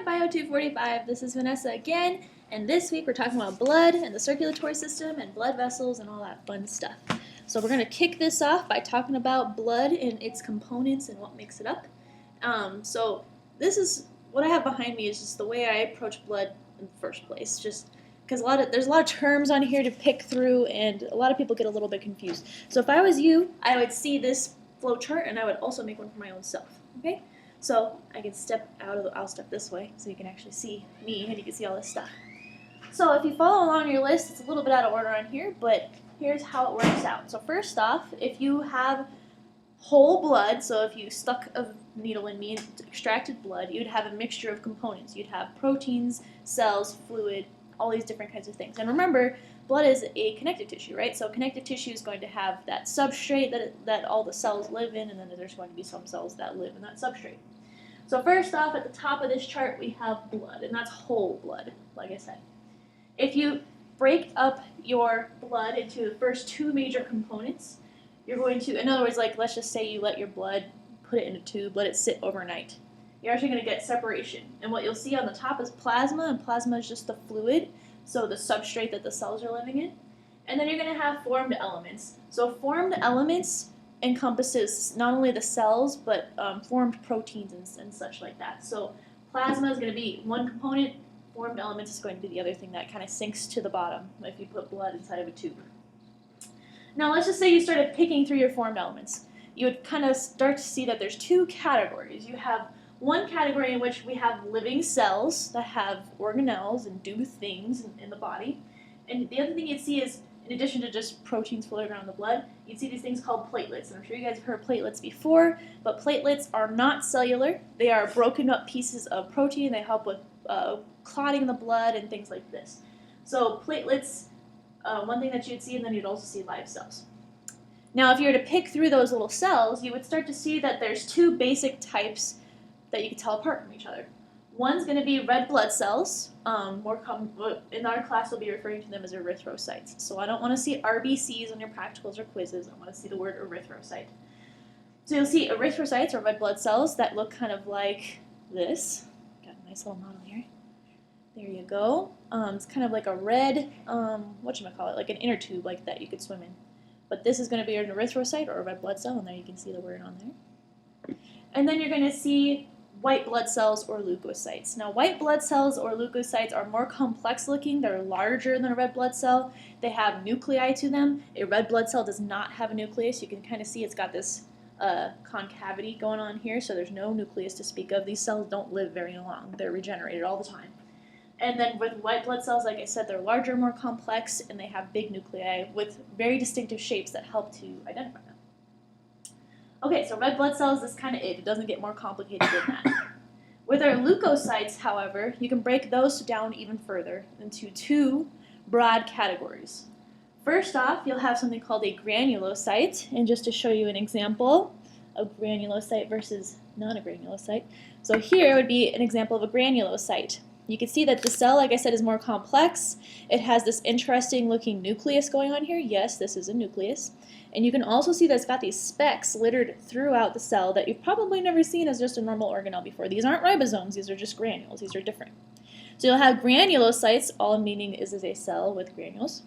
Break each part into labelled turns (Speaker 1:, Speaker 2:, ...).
Speaker 1: Bio 245. This is Vanessa again, and this week we're talking about blood and the circulatory system and blood vessels and all that fun stuff. So we're going to kick this off by talking about blood and its components and what makes it up. So this is what I have behind me is just the way I approach blood in the first place, just because there's a lot of terms on here to pick through, and a lot of people get a little bit confused. So if I was you, I would see this flow chart, and I would also make one for my own self. Okay? So I can I'll step this way so you can actually see me and you can see all this stuff. So if you follow along your list, it's a little bit out of order on here, but here's how it works out. So first off, if you have whole blood, so if you stuck a needle in me and extracted blood, you'd have a mixture of components. You'd have proteins, cells, fluid, all these different kinds of things. And remember, blood is a connective tissue, right? So connective tissue is going to have that substrate that all the cells live in, and then there's going to be some cells that live in that substrate. So first off, at the top of this chart, we have blood, and that's whole blood, like I said. If you break up your blood into the first two major components, you're going to, in other words, like let's just say you let your blood, put it in a tube, let it sit overnight. You're actually going to get separation. And what you'll see on the top is plasma, and plasma is just the fluid, so the substrate that the cells are living in. And then you're going to have formed elements. So formed elements encompasses not only the cells, but formed proteins and such like that. So plasma is going to be one component, formed elements is going to be the other thing that kind of sinks to the bottom if you put blood inside of a tube. Now let's just say you started picking through your formed elements. You would kind of start to see that there's two categories. You have one category in which we have living cells that have organelles and do things in the body. And the other thing you'd see is, in addition to just proteins floating around the blood, you'd see these things called platelets. And I'm sure you guys have heard platelets before, but platelets are not cellular. They are broken up pieces of protein. They help with clotting the blood and things like this. So platelets, one thing that you'd see, and then you'd also see live cells. Now, if you were to pick through those little cells, you would start to see that there's two basic types that you can tell apart from each other. One's going to be red blood cells. In our class, we'll be referring to them as erythrocytes. So I don't want to see RBCs on your practicals or quizzes. I want to see the word erythrocyte. So you'll see erythrocytes, or red blood cells, that look kind of like this. Got a nice little model here. There you go. It's kind of like a red, like an inner tube like that you could swim in. But this is going to be an erythrocyte, or a red blood cell, and there you can see the word on there. And then you're going to see white blood cells or leukocytes. Now, white blood cells or leukocytes are more complex looking. They're larger than a red blood cell. They have nuclei to them. A red blood cell does not have a nucleus. You can kind of see it's got this concavity going on here, so there's no nucleus to speak of. These cells don't live very long. They're regenerated all the time. And then with white blood cells, like I said, they're larger, more complex, and they have big nuclei with very distinctive shapes that help to identify them. Okay, so red blood cells is kind of it. It doesn't get more complicated than that. With our leukocytes, however, you can break those down even further into two broad categories. First off, you'll have something called a granulocyte, and just to show you an example of granulocyte versus not a granulocyte. So here would be an example of a granulocyte. You can see that the cell, like I said, is more complex. It has this interesting looking nucleus going on here. Yes, this is a nucleus. And you can also see that it's got these specks littered throughout the cell that you've probably never seen as just a normal organelle before. These aren't ribosomes, these are just granules. These are different. So you'll have granulocytes, all meaning is a cell with granules.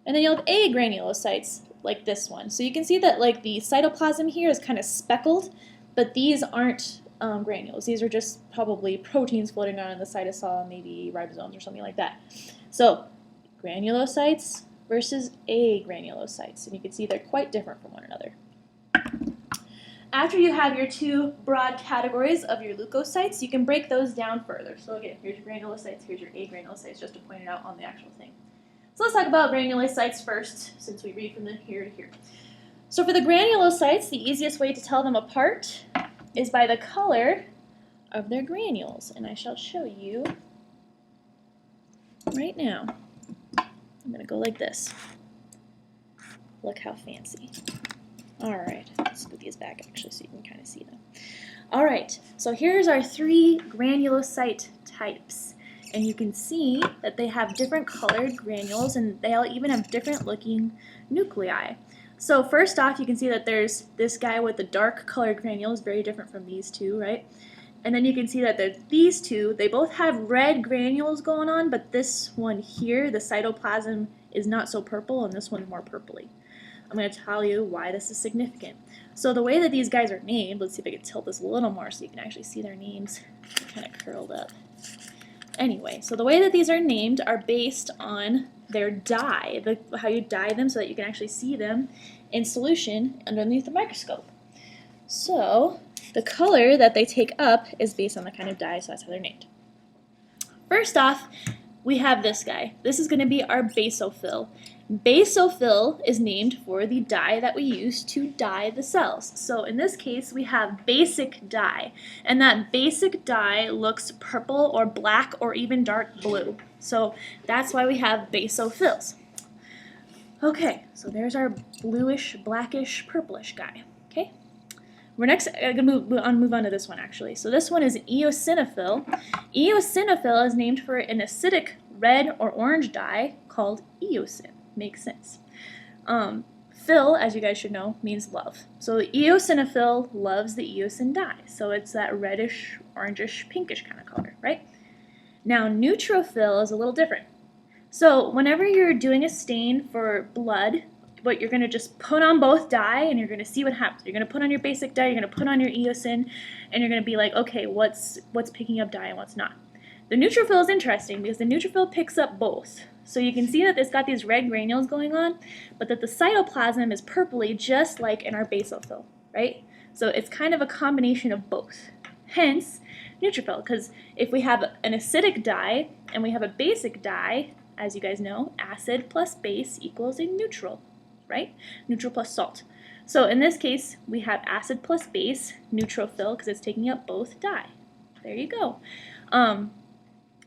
Speaker 1: And then you'll have agranulocytes, like this one. So you can see that like the cytoplasm here is kind of speckled, but these aren't granules. These are just probably proteins floating around in the cytosol, maybe ribosomes or something like that. So granulocytes versus agranulocytes, and you can see they're quite different from one another. After you have your two broad categories of your leukocytes, you can break those down further. So again, here's your granulocytes, here's your agranulocytes, just to point it out on the actual thing. So let's talk about granulocytes first, since we read from here to here. So for the granulocytes, the easiest way to tell them apart is by the color of their granules, and I shall show you right now. I'm going to go like this. Look how fancy. Alright, let's put these back actually so you can kind of see them. Alright, so here's our three granulocyte types. And you can see that they have different colored granules, and they all even have different looking nuclei. So first off, you can see that there's this guy with the dark colored granules, very different from these two, right? And then you can see that these two, they both have red granules going on, but this one here, the cytoplasm, is not so purple, and this one's more purpley. I'm going to tell you why this is significant. So the way that these guys are named, let's see if I can tilt this a little more so you can actually see their names. They're kind of curled up. Anyway, so the way that these are named are based on their dye, how you dye them so that you can actually see them in solution underneath the microscope. So the color that they take up is based on the kind of dye, so that's how they're named. First off, we have this guy. This is going to be our basophil. Basophil is named for the dye that we use to dye the cells. So in this case, we have basic dye, and that basic dye looks purple or black or even dark blue. So that's why we have basophils. Okay, so there's our bluish, blackish, purplish guy. Okay, we're next going to move on to this one actually. So this one is eosinophil. Eosinophil is named for an acidic red or orange dye called eosin. Makes sense. Phil, as you guys should know, means love. So the eosinophil loves the eosin dye. So it's that reddish, orangish, pinkish kind of color, right? Now neutrophil is a little different. So whenever you're doing a stain for blood, what you're going to just put on both dye and you're going to see what happens. You're going to put on your basic dye, you're going to put on your eosin, and you're going to be like, okay, what's picking up dye and what's not. The neutrophil is interesting because the neutrophil picks up both. So you can see that it's got these red granules going on, but that the cytoplasm is purpley just like in our basophil, right? So it's kind of a combination of both. Hence, neutrophil, because if we have an acidic dye and we have a basic dye, as you guys know, acid plus base equals a neutral, right? Neutral plus salt. So in this case, we have acid plus base, neutrophil, because it's taking up both dye. There you go.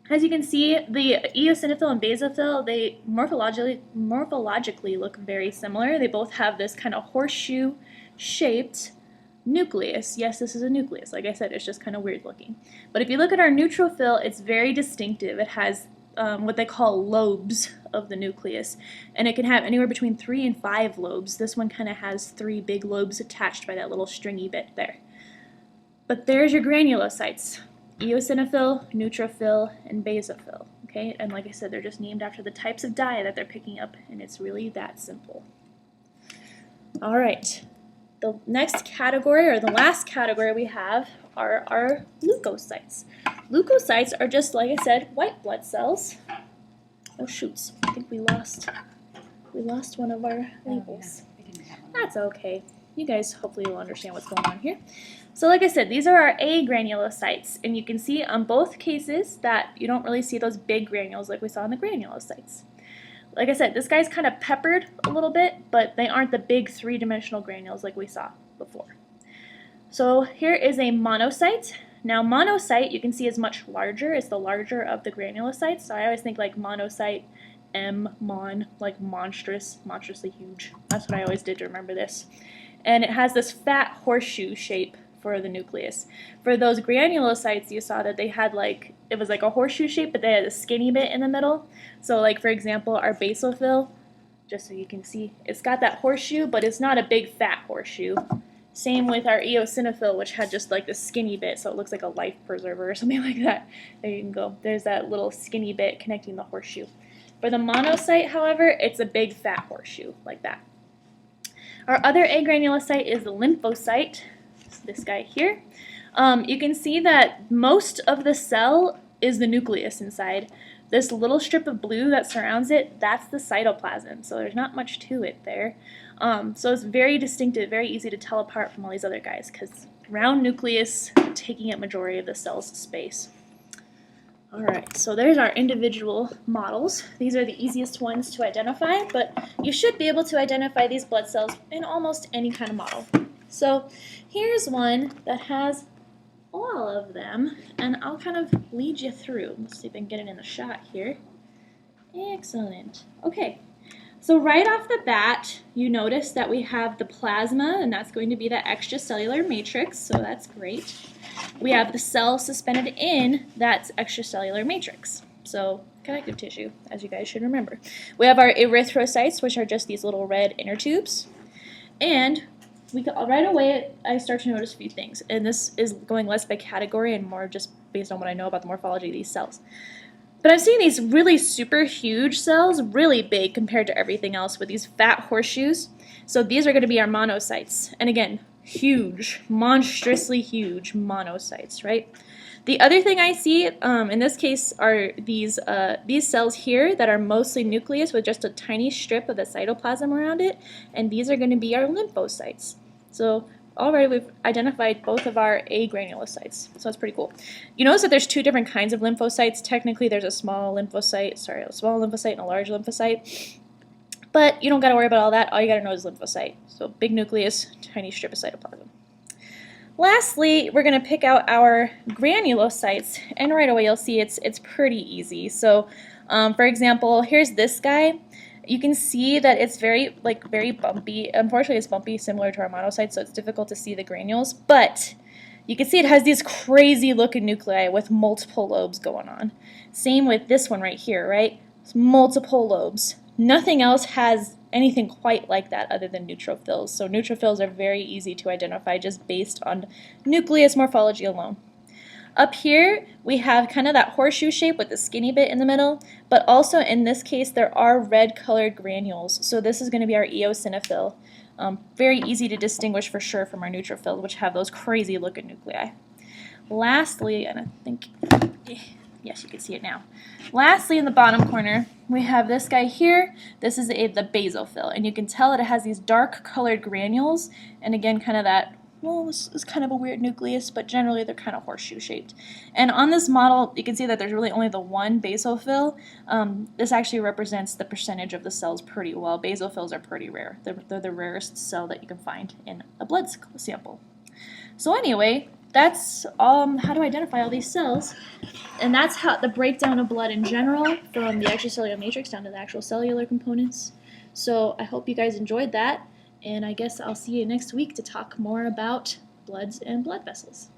Speaker 1: As you can see, the eosinophil and basophil, they morphologically look very similar. They both have this kind of horseshoe-shaped nucleus. Yes, this is a nucleus. Like I said, it's just kind of weird looking. But if you look at our neutrophil, it's very distinctive. It has what they call lobes of the nucleus, and it can have anywhere between 3 and 5 lobes. This one kind of has 3 big lobes attached by that little stringy bit there. But there's your granulocytes. Eosinophil, neutrophil, and basophil. Okay, and like I said, they're just named after the types of dye that they're picking up, and it's really that simple. All right, the next category, or the last category we have, are our leukocytes. Leukocytes are just, like I said, white blood cells. Oh shoots, I think we lost one of our labels. That's okay. You guys hopefully will understand what's going on here. So like I said, these are our A granulocytes, and you can see on both cases that you don't really see those big granules like we saw in the granulocytes. Like I said, this guy's kind of peppered a little bit, but they aren't the big 3-dimensional granules like we saw before. So here is a monocyte. Now monocyte, you can see, is much larger. It's the larger of the granulocytes, so I always think like monocyte, mon, like monstrous, monstrously huge. That's what I always did to remember this. And it has this fat horseshoe shape for the nucleus. For those granulocytes, you saw that they had like, it was like a horseshoe shape, but they had a skinny bit in the middle. So like, for example, our basophil, just so you can see, it's got that horseshoe, but it's not a big fat horseshoe. Same with our eosinophil, which had just like the skinny bit, so it looks like a life preserver or something like that. There you can go. There's that little skinny bit connecting the horseshoe. For the monocyte, however, it's a big fat horseshoe, like that. Our other agranulocyte is the lymphocyte. This guy here. You can see that most of the cell is the nucleus inside. This little strip of blue that surrounds it, that's the cytoplasm. So there's not much to it there. So it's very distinctive, very easy to tell apart from all these other guys because round nucleus taking up majority of the cell's space. Alright, so there's our individual models. These are the easiest ones to identify, but you should be able to identify these blood cells in almost any kind of model. So here's one that has all of them, and I'll kind of lead you through. Let's see if I can get it in the shot here. Excellent. Okay, so right off the bat, you notice that we have the plasma, and that's going to be the extracellular matrix, so that's great. We have the cell suspended in, that's extracellular matrix, so connective tissue, as you guys should remember. We have our erythrocytes, which are just these little red inner tubes, and right away I start to notice a few things, and this is going less by category and more just based on what I know about the morphology of these cells. But I'm seeing these really super huge cells, really big compared to everything else, with these fat horseshoes. So these are going to be our monocytes, and again, huge, monstrously huge monocytes, right? The other thing I see in this case are these cells here that are mostly nucleus with just a tiny strip of the cytoplasm around it, and these are going to be our lymphocytes. So already we've identified both of our agranulocytes, so that's pretty cool. You notice that there's two different kinds of lymphocytes. Technically there's a small lymphocyte and a large lymphocyte, but you don't got to worry about all that. All you got to know is lymphocyte. So big nucleus, tiny strip of cytoplasm. Lastly, we're going to pick out our granulocytes, and right away you'll see it's pretty easy. So, for example, here's this guy. You can see that it's very bumpy. Unfortunately, it's bumpy, similar to our monocytes, so it's difficult to see the granules. But you can see it has these crazy looking nuclei with multiple lobes going on. Same with this one right here, right? It's multiple lobes. Nothing else has anything quite like that other than neutrophils. So neutrophils are very easy to identify just based on nucleus morphology alone. Up here, we have kind of that horseshoe shape with the skinny bit in the middle, but also in this case, there are red colored granules. So this is going to be our eosinophil. Very easy to distinguish for sure from our neutrophils, which have those crazy looking nuclei. Lastly, and I think, yes, you can see it now. Lastly, in the bottom corner, we have this guy here. This is the basophil, and you can tell that it has these dark colored granules, and again, kind of that, well, this is kind of a weird nucleus, but generally they're kind of horseshoe shaped. And on this model, you can see that there's really only the one basophil. This actually represents the percentage of the cells pretty well. Basophils are pretty rare. They're the rarest cell that you can find in a blood sample. So anyway, that's how to identify all these cells, and that's how the breakdown of blood in general, from the extracellular matrix down to the actual cellular components. So I hope you guys enjoyed that, and I guess I'll see you next week to talk more about bloods and blood vessels.